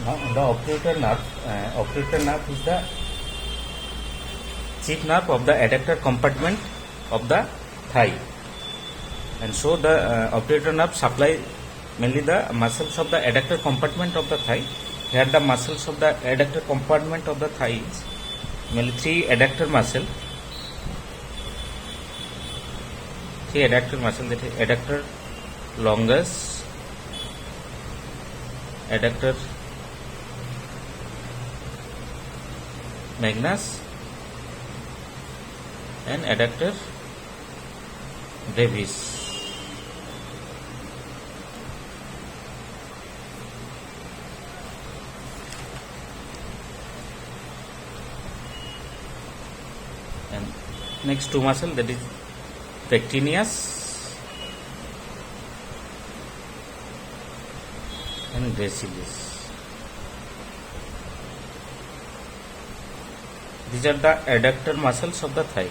Now, the obturator nerve is the chief nerve of the adductor compartment of the thigh, and so the obturator nerve supply mainly the muscles of the adductor compartment of the thigh. Here the muscles of the adductor compartment of the thigh is mainly three adductor muscle, that is adductor longus, adductor magnus, and adductor brevis. And next two muscle, that is pectineus and gracilis. These are the adductor muscles of the thigh.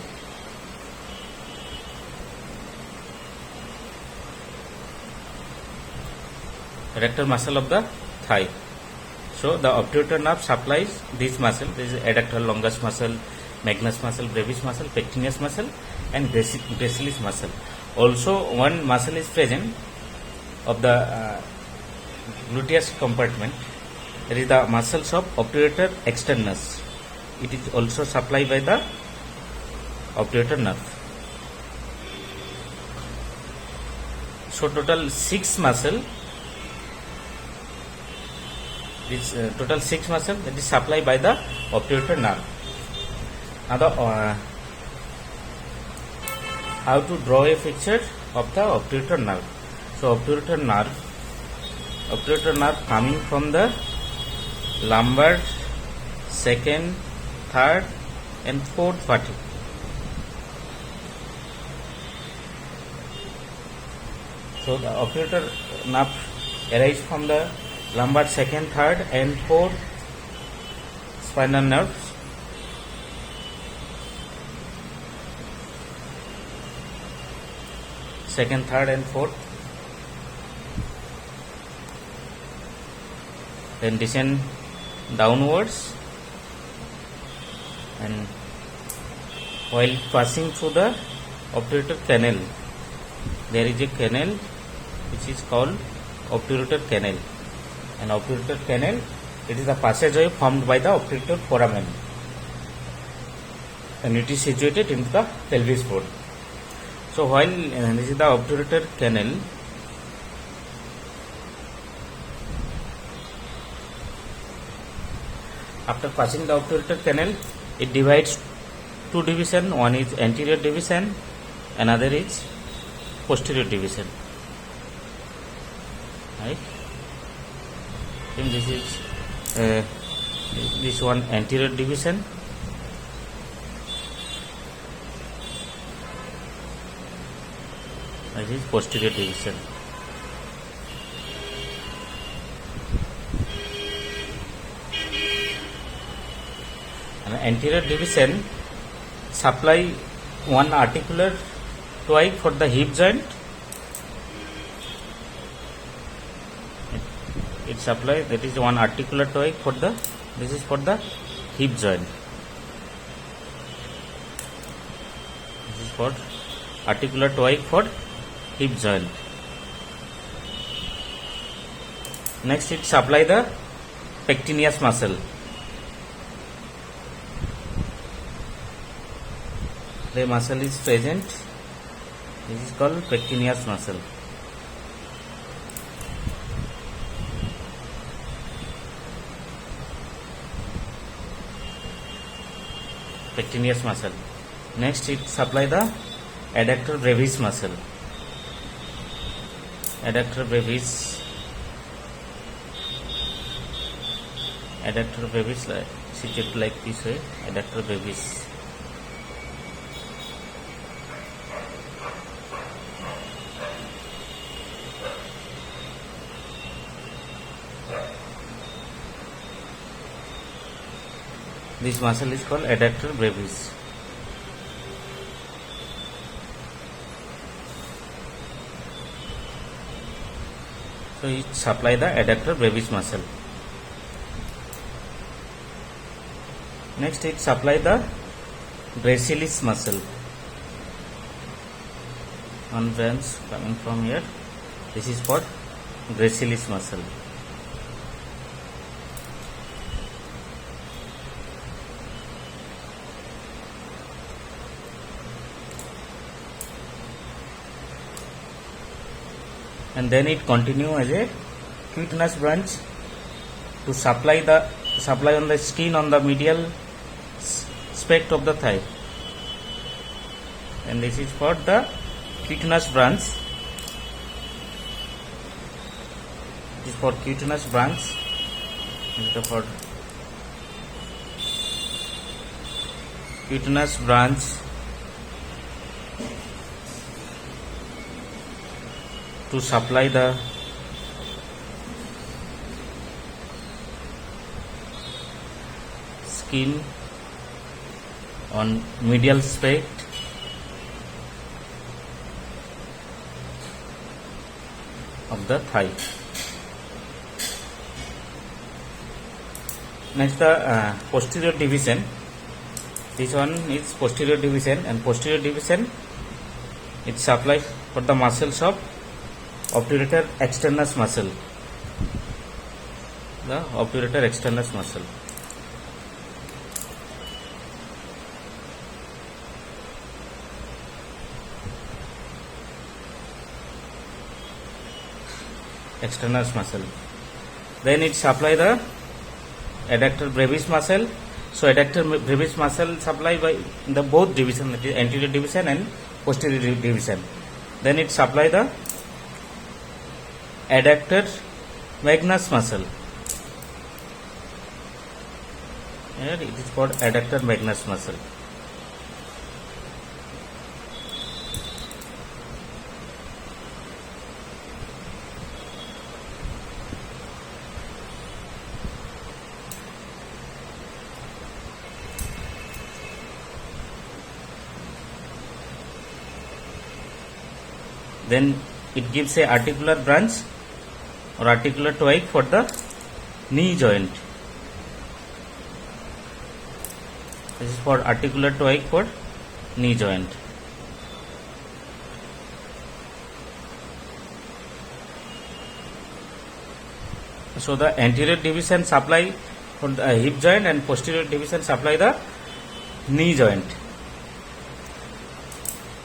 Adductor muscle of the thigh. So the obturator nerve supplies this muscle. This is adductor longus muscle, magnus muscle, brevis muscle, pectineus muscle, and gracilis muscle. Also, one muscle is present of the gluteus compartment. That is the muscles of obturator externus. It is also supplied by the obturator nerve. So total 6 muscle. This total 6 muscle that is supplied by the obturator nerve. Now how to draw a picture of the obturator nerve. So obturator nerve coming from the lumbar, second, third, and fourth vertebrae. So the obturator nerve arises from the lumbar, second, third, and fourth spinal nerves. Second, third, and fourth. Then descend downwards, and while passing through the obturator canal, there is a canal which is called obturator canal. And obturator canal, it is a passageway formed by the obturator foramen, and it is situated in the pelvis floor. So while this is the obturator canal, after passing the obturator canal, it divides two division. One is anterior division, another is posterior division. Right? And this is this one anterior division. This is posterior division. And anterior division supply one articular twig for the hip joint. It supply, that is one articular twig for the, this is for the hip joint. This is for articular twig for hip joint. Next it supply the pectineus muscle. The muscle is present. This is called pectineus muscle. Pectineus muscle. Next it supply the adductor brevis muscle. Adductor brevis situated like this way. Adductor brevis. This muscle is called adductor brevis. So it supply the adductor brevis muscle. Next it supply the gracilis muscle. One branch coming from here. This is for gracilis muscle. And then it continue as a cutaneous branch to supply on the skin on the medial spect of the thigh. And this is for the cutaneous branch. This is for cutaneous branch. This is for cutaneous branch to supply the skin on medial spect of the thigh. Next the posterior division. This one is posterior division, and posterior division it supply for the muscles of obturator externus muscle. The obturator externus muscle. Externus muscle. Then it supply the adductor brevis muscle. So adductor brevis muscle supply by the both division, that is anterior division and posterior division. Then it supply the adductor magnus muscle. Here it is called adductor magnus muscle. Then it gives a articular branch or articular twig for the knee joint. This is for articular twig for knee joint. So the anterior division supply for the hip joint and posterior division supply the knee joint.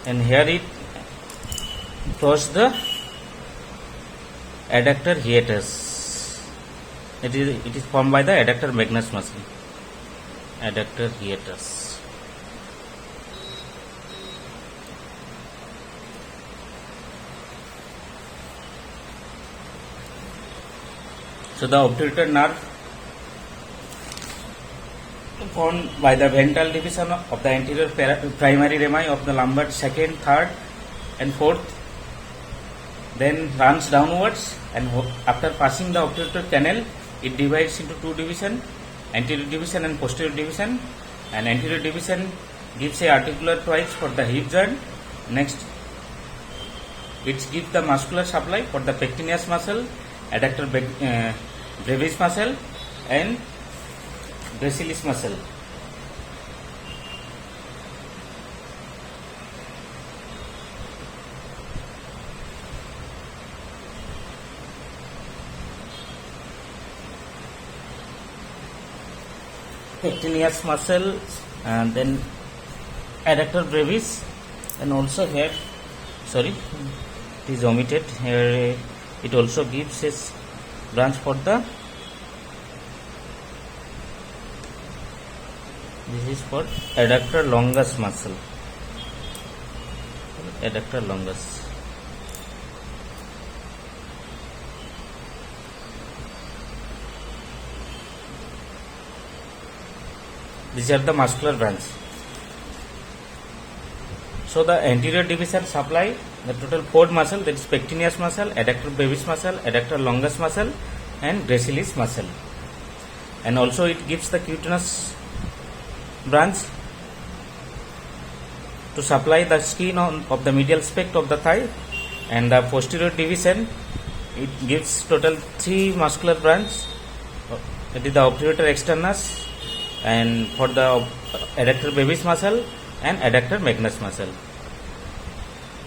And here it cross the adductor hiatus. It is formed by the adductor magnus muscle. Adductor hiatus. So the obturator nerve formed by the ventral division of the anterior primary rami of the lumbar second, third and fourth, then runs downwards, and after passing the obturator canal it divides into two divisions, anterior division and posterior division. And anterior division gives a articular twice for the hip joint. Next it gives the muscular supply for the pectineus muscle, adductor brevis muscle and gracilis muscle. Pectineus muscle, and then adductor brevis, and also here, sorry, it is omitted here. It also gives a branch for the, this is for adductor longus muscle. Adductor longus. These are the muscular branch. So the anterior division supply the total 4 muscle, that is pectineus muscle, adductor brevis muscle, adductor longus muscle and gracilis muscle. And also it gives the cutaneous branch to supply the skin of the medial spect of the thigh. And the posterior division, it gives total 3 muscular branch, that is the obturator externus, and for the adductor brevis muscle and adductor magnus muscle,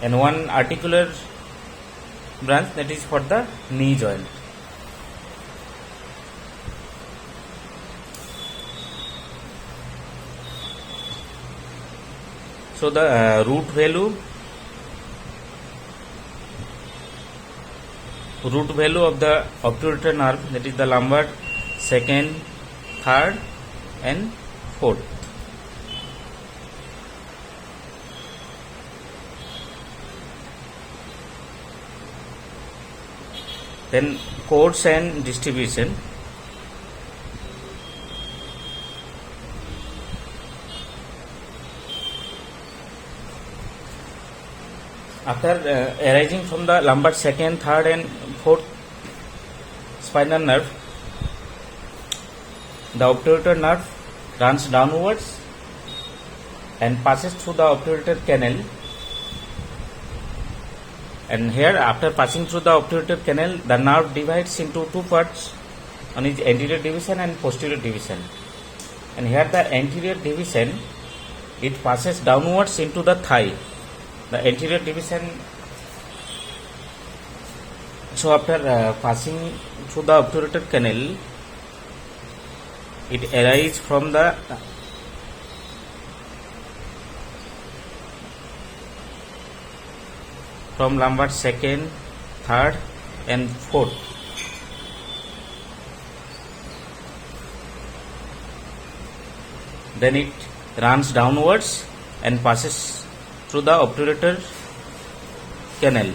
and one articular branch that is for the knee joint. So the root value of the obturator nerve, that is the lumbar second, third and fourth. Then course and distribution. After arising from the lumbar second, third and fourth spinal nerve, the obturator nerve runs downwards and passes through the obturator canal, and here after passing through the obturator canal, the nerve divides into two parts, one is anterior division and posterior division, and here the anterior division, it passes downwards into the thigh. The anterior division, so after passing through the obturator canal, it arises from the lumbar second, third and fourth. Then it runs downwards and passes through the obturator canal,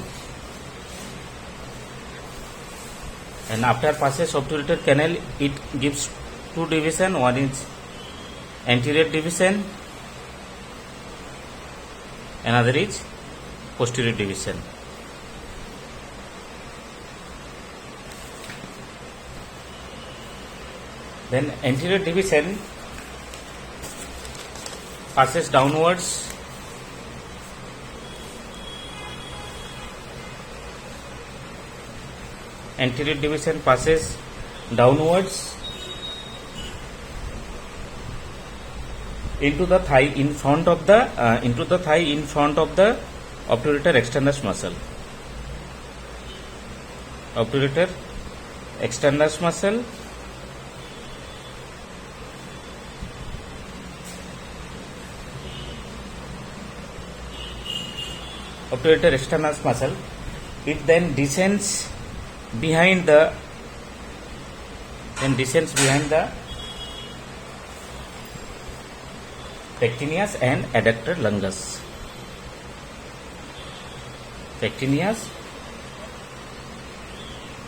and after passes obturator canal, it gives two division, one is anterior division, another is posterior division. Then anterior division passes downwards anterior division passes downwards into the thigh in front of the obturator externus muscle. Obturator externus muscle, obturator externus muscle, it then descends behind the pectineus and adductor longus. Pectineus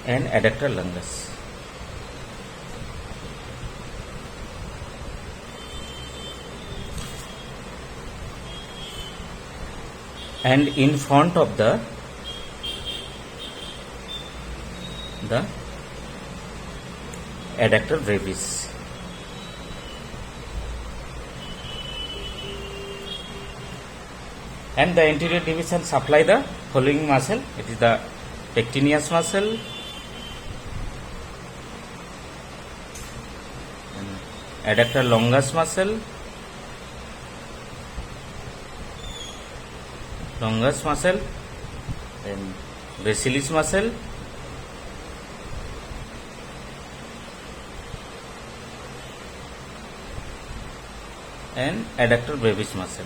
and adductor longus. And in front of the adductor brevis. And the anterior division supply the following muscle. It is the pectineus muscle, adductor longus muscle, then gracilis muscle, and adductor brevis muscle.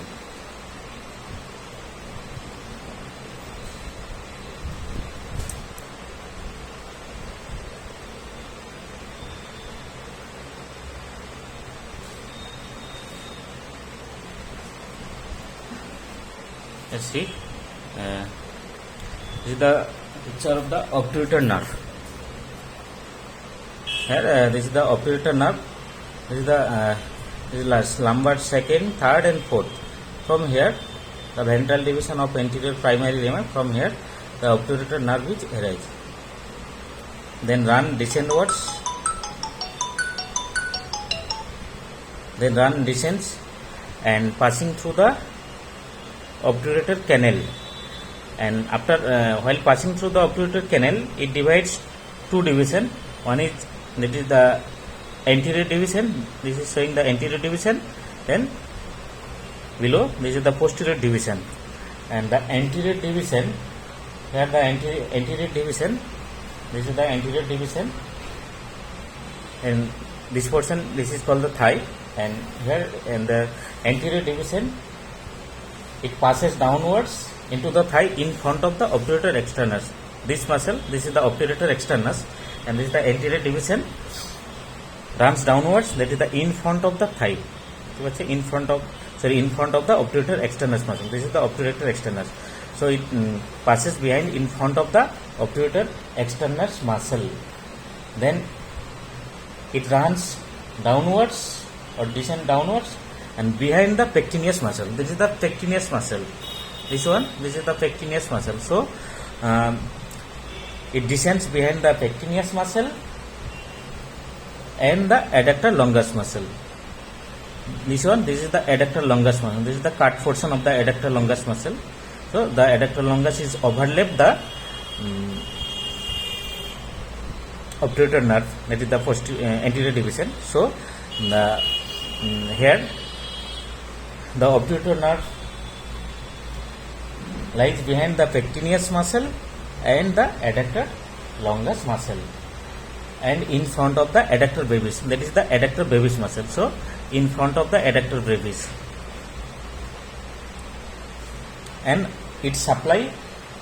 Let's see. This is the picture of the obturator nerve. Here, this is the obturator nerve. This is the lumbar second, third, and fourth. From here, the ventral division of anterior primary lemma. From here, the obturator nerve is arise. Then descends, and passing through the obturator canal, and after while passing through the obturator canal, it divides two division. One is, that is the anterior division. This is showing the anterior division. Then below this is the posterior division, and the anterior division, here the anterior division, this is the anterior division, and this portion, this is called the thigh, and here in the anterior division it passes downwards into the thigh in front of the obturator externus. This muscle, this is the obturator externus, and this is the anterior division, runs downwards, that is the in front of the thigh, in front of the obturator externus muscle. This is the obturator externus, so it passes behind in front of the obturator externus muscle. Then it runs downwards or descend downwards and behind the pectineus muscle. This is the pectineus muscle. This is the pectineus muscle. So it descends behind the pectineus muscle and the adductor longus muscle. This is the adductor longus muscle. This is the cut portion of the adductor longus muscle. So the adductor longus is overlap the obturator nerve, that is the anterior division. So here the obturator nerve lies behind the pectineus muscle and the adductor longus muscle, and in front of the adductor brevis, that is the adductor brevis muscle. So in front of the adductor brevis, and it supply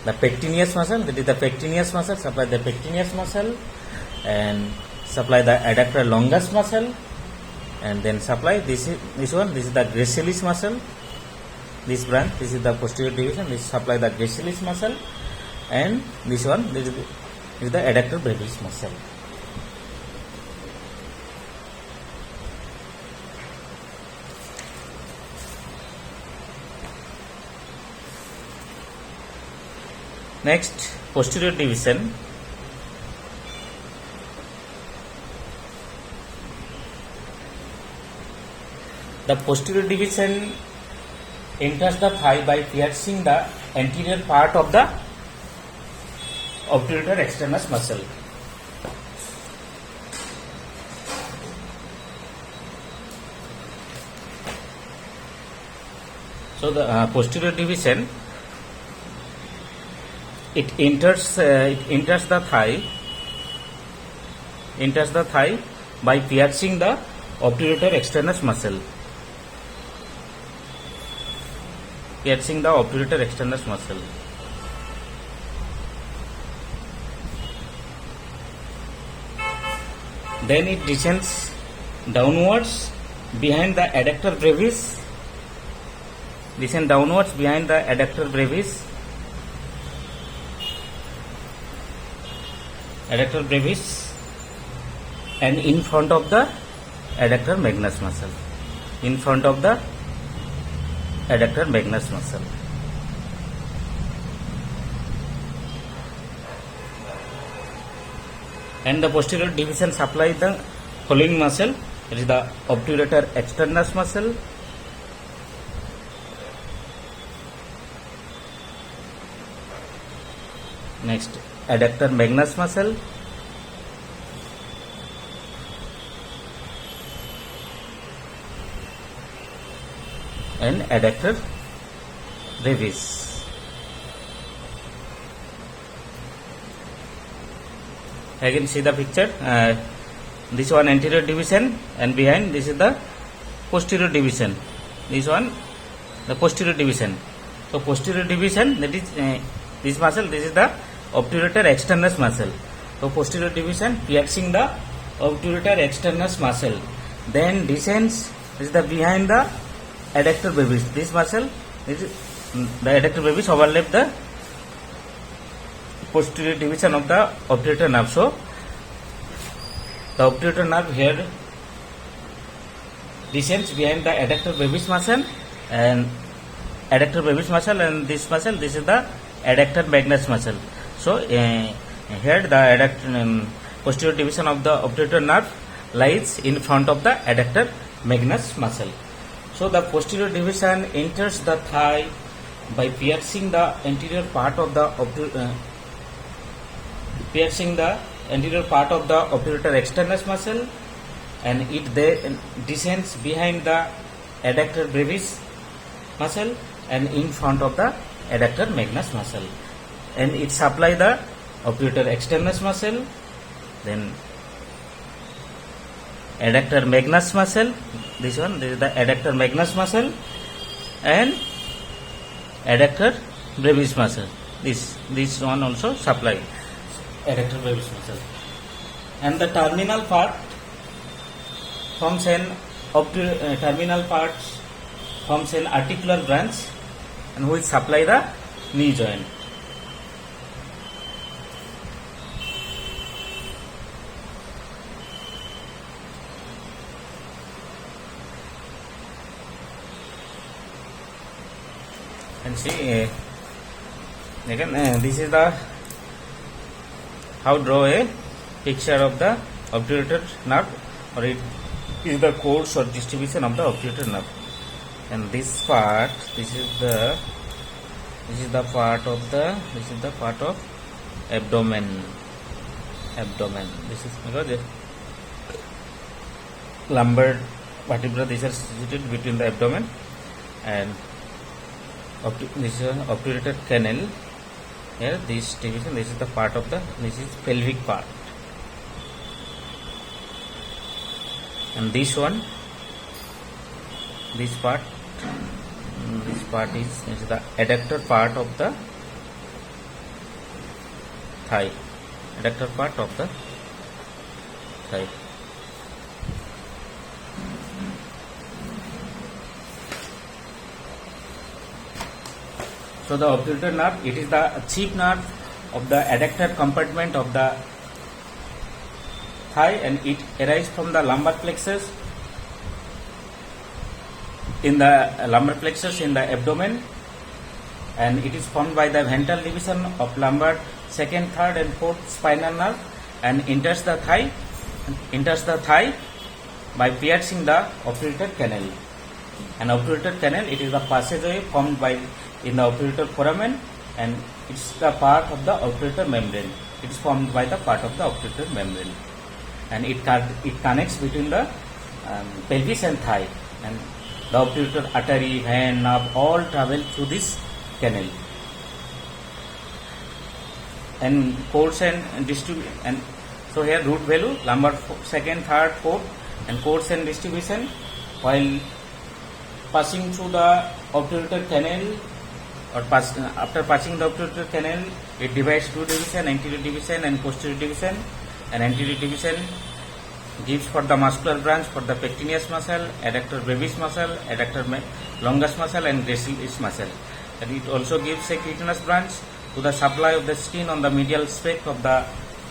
the pectineus muscle, that is the pectineus muscle, supply the pectineus muscle, and supply the adductor longus muscle, and then supply this is the gracilis muscle. This branch, this is the posterior division, this supply the gracilis muscle, and this is the adductor brevis muscle. Next, posterior division. The posterior division enters the thigh by piercing the anterior part of the obturator externus muscle. So the posterior division, it enters the thigh by piercing the obturator externus muscle. Piercing the obturator externus muscle. Then it descends downwards behind the adductor brevis. Descend downwards behind the adductor brevis. Adductor brevis, and in front of the adductor magnus muscle. In front of the adductor magnus muscle. And the posterior division supplies the following muscle. It is the obturator externus muscle, next adductor magnus muscle, and adductor brevis. Again see the picture, this one anterior division, and behind this is the posterior division, this one the posterior division. So posterior division, that is this muscle, this is the obturator externus muscle. So posterior division piercing the obturator externus muscle, then descends, this is the behind the adductor brevis. This muscle, this is the adductor brevis overlap the posterior division of the obturator nerve. So the obturator nerve here descends behind the adductor brevis muscle, and adductor brevis muscle, and this muscle, this is the adductor magnus muscle. So here the posterior division of the obturator nerve lies in front of the adductor magnus muscle. So the posterior division enters the thigh by piercing the anterior part of the obturator externus muscle, and it descends behind the adductor brevis muscle and in front of the adductor magnus muscle, and it supply the obturator externus muscle, then adductor magnus muscle, this is the adductor magnus muscle and adductor brevis muscle. This one also supply adductor brevis muscle, and the terminal part forms an articular branch and which supply the knee joint. And see again, this is the how draw a picture of the obturator nerve, or it is the course or distribution of the obturator nerve. And this part, this is the part of abdomen. This is because the lumbar vertebra, these are situated between the abdomen and this is obturator canal. Here this division, this is the part of this is pelvic part, and this part is the adductor part of the thigh. So the obturator nerve, it is the chief nerve of the adductor compartment of the thigh, and it arises from the lumbar plexus in the abdomen, and it is formed by the ventral division of lumbar second, third and fourth spinal nerve, and enters the thigh by piercing the obturator canal. And obturator canal, it is the passageway formed by in the obturator foramen, and it's the part of the obturator membrane. It is formed by the part of the obturator membrane, and it connects between the pelvis and thigh, and the obturator artery, vein, nerve all travel through this canal. And course and distribution, and so here root value lumbar second, third, fourth, and course and distribution. While passing through the obturator canal, or after passing the obturator canal, it divides two division, anterior division and posterior division. And anterior division gives for the muscular branch for the pectineus muscle, adductor brevis muscle, adductor longus muscle and gracilis muscle. And it also gives a chitinous branch to the supply of the skin on the medial speck of the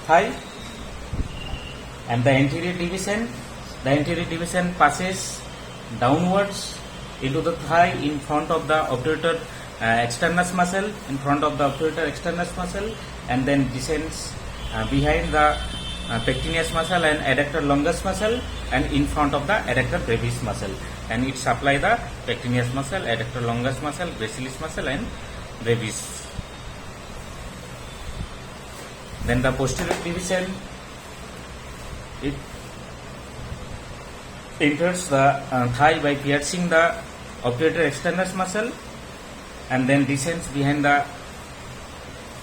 thigh. And the anterior division passes downwards into the thigh in front of the obturator externus muscle, and then descends behind the pectineus muscle and adductor longus muscle, and in front of the adductor brevis muscle, and it supply the pectineus muscle, adductor longus muscle, gracilis muscle and brevis. Then the posterior division, it enters the thigh by piercing the obturator externus muscle, and then descends behind the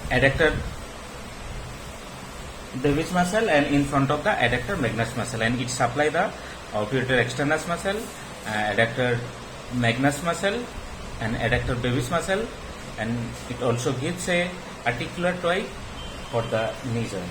adductor brevis muscle and in front of the adductor magnus muscle, and it supply the obturator externus muscle, adductor magnus muscle and adductor brevis muscle, and it also gives a articular toy for the knee joint.